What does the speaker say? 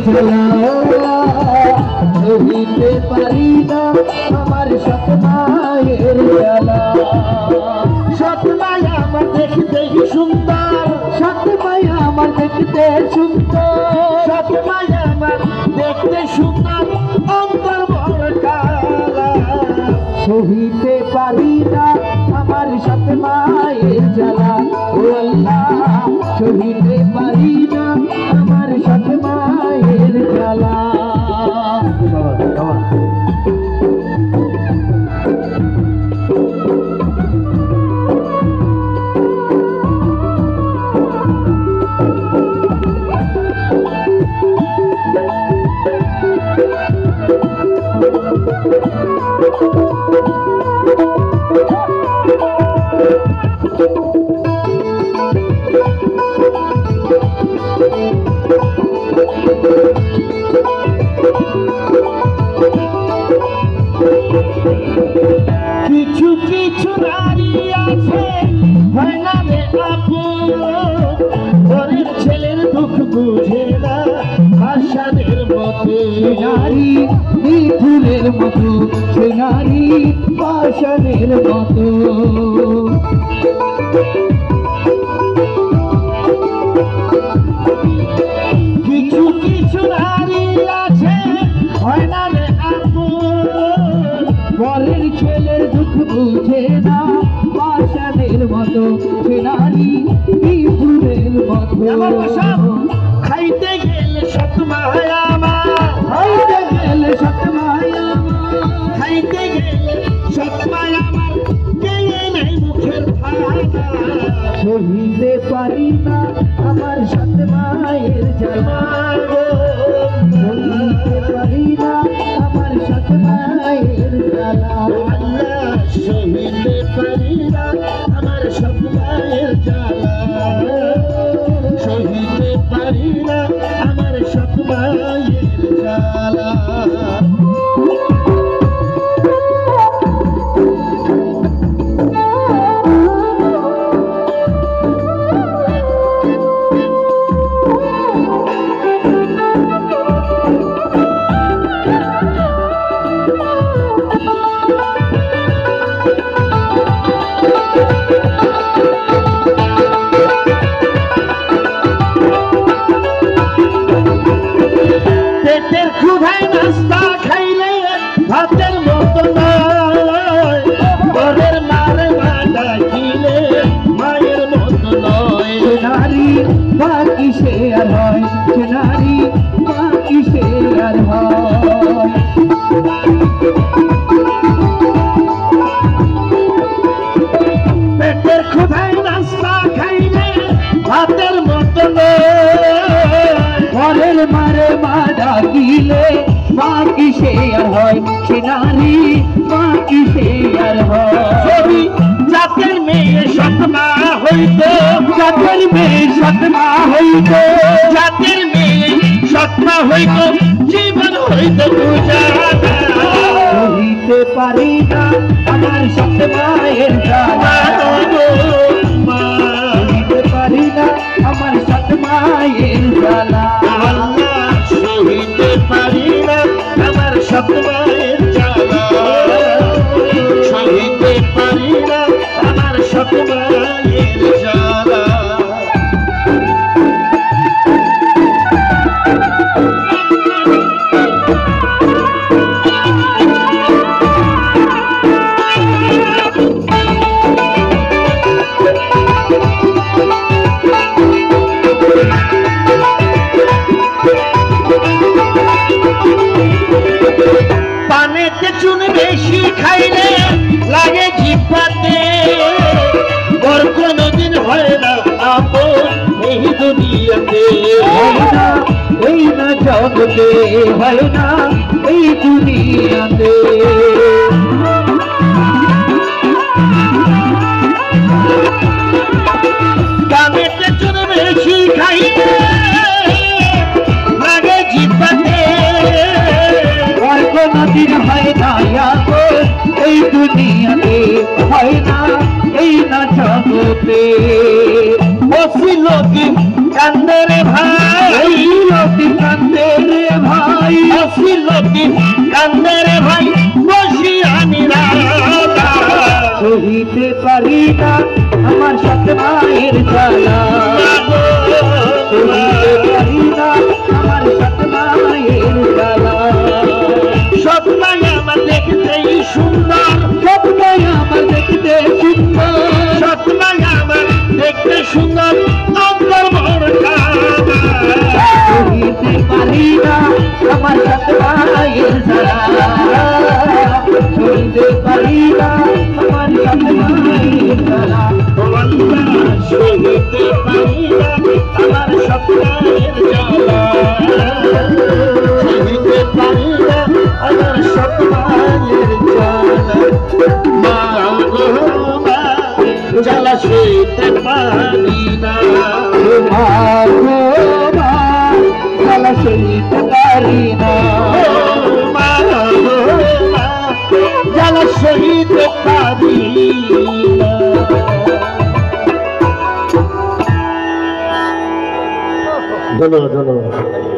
সহিতে পারি না আমার সৎ মায়ের জ্বালা। সৎ মায়া আমার দেখতে সুন্দর, সৎ মায়া আমার দেখতে সুন্দর, সৎ মায়া আমার দেখতে সুন্দর, অন্তর বড় কালা। সহিতে পারি না আমার সৎ মায়ের জ্বালা। ও আল্লাহ সহিতে পারি না আমার সৎ মায়ের জ্বালা। কিছু কিছু নারী আছে হয় না রে আপন, ঘরের ছেলের দুঃখ বুঝে না আশাদের মতো। নারী ফুলের মতো, সে নারী পাষাণের মতো। কিছু কিছু নারী আছে হয় না রে আপন, ঘরের ছেলের দুঃখ বুঝে না পাষাণের মতো, সে নারী ফুলের মতো। খাইতে গেলে সৎ মায়া আমার, খাইতে গেলে সৎ মায়া আমার, খাইতে গেলে সৎ মায়া আমার, গেলে নাই মুখের ভাড়া। সহিতে পারি না আমার সৎ মায়ের জ্বালা। সহিতে পারি না আমার সৎ মায়ের জ্বালা। সহিতে পারি না আমার সৎ মায়ের জ্বালা। সহিতে পারি না আমার সৎ মায়ের জ্বালা। পেটের ক্ষুধায় নাস্তা খাইলে ভাতের মতো নয়, ঘরের মারে মা ডাকিলে মায়ের মতো নয়। সে নারী বাকি সে আর হয়, সে নারী বাকি সে আর হয়। পেটের ক্ষুধায় নাস্তা খাইলে ভাতের মতো নয়, ঘরের মারে মা ডাকিলে বাকি সে আর হয়, সে নারী বাকি সে আর হয়। জাতের মেয়ে সৎ মা হইত, জাতের মেয়ে সৎ মা হইত, জাতের মেয়ে সৎ মা হইত, জীবন হইত উজালা। সহিতে পারি না আমার সৎ মায়ের জ্বালা। সহিতে পারি না আমার সৎ মায়ের জ্বালা। সহিতে পারি না আমার সৎ মায়ের জ্বালা। সহিতে পারি না আমার সৎ মায়ের জ্বালা। পানেতে চুন বেশি খাইলে লাগে জিহ্বাতে, বর কোনদিন হয় না আপন এই দুনিয়াতে। হয় না এই না জগতে, হয় না এই দুনিয়াতে। পানেতে চুন বেশি খাইলে লাগে জিহ্বাতে, বর কোনদিন হয় না এই দুনিয়াতে, হয় না এই না জগতে। বসিল কি কান্দে রে ভাই, লতি কান্দে রে ভাই, লতি কান্দে রে ভাই, বসি আমি রাধা সহিতে পারি না আমার সাথে মায়ের জ্বালা, সহিতে পারি না আমার সাথে মায়ের জ্বালা। স্বপ্নাই আমার দেখতেই সুন্দর, স্বপ্নাই আমার দেখতে সুন্দর, স্বপ্নাই আমার দেখতে সুন্দর, অন্তর মোর কালা সহিতে পারি না আমার সাথে মায়ের জ্বালা, সহিতে পারি না আমার সাথে মায়ের জ্বালা, সহিতে পারি না আমার স্বপ্নের জ্বালা, সহিতে পারি না আমার স্বপ্নের জ্বালা, মা গো মা জ্বালা সইতে পারি না, মা গো মা জ্বালা সইতে পারি না, মা গো মা জ্বালা সইতে পারি না। ধন্যবাদ ধন্যবাদ।